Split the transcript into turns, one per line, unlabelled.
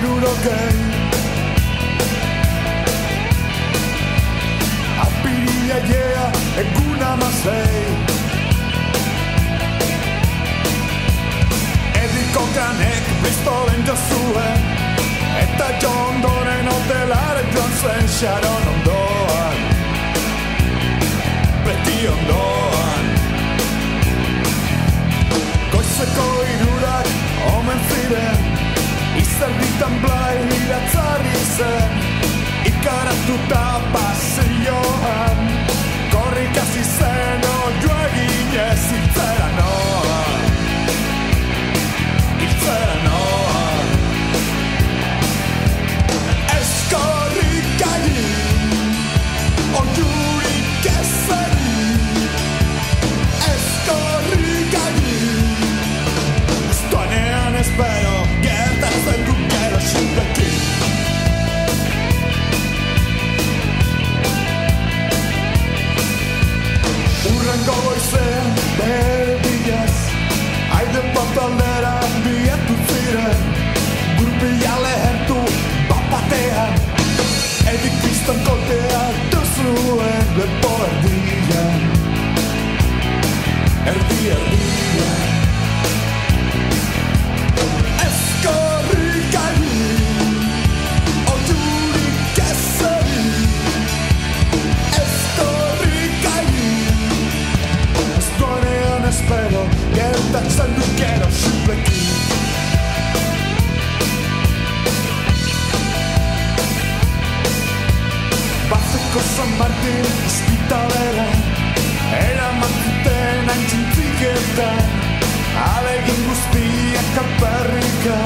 hirurogei. Apirila egun 16. Ediko Granek pistolen jo zuen, eta jo ondoren hotelare joan zen Sharon ondoan, beti ondoan. Goizeko 3:00 omen ziren, izerditan blai iratzarri zen, ikaratuta paseioan, korrik hasi zen oio eginez hiltzera noan, hiltzera noan. Eskorrik agin, oiurik ezagin, eskorrik agin, ez duanean espero, gertatzen du gero xinpekin. Urrengo goizean berdilaz, haiden pantaldera bietu ziren, gurpila lehentu bat-batean, edik piston koltea duzuen lepo erdian, erdian. Eskorrik agin, oiurik ezagin, eskorrik agin, ez duanean espero, gertatzen du gero xinpekin. Bazeko San Martin ospitalera, eraman zuten hain txintziketan, alegin guztiak alperrika,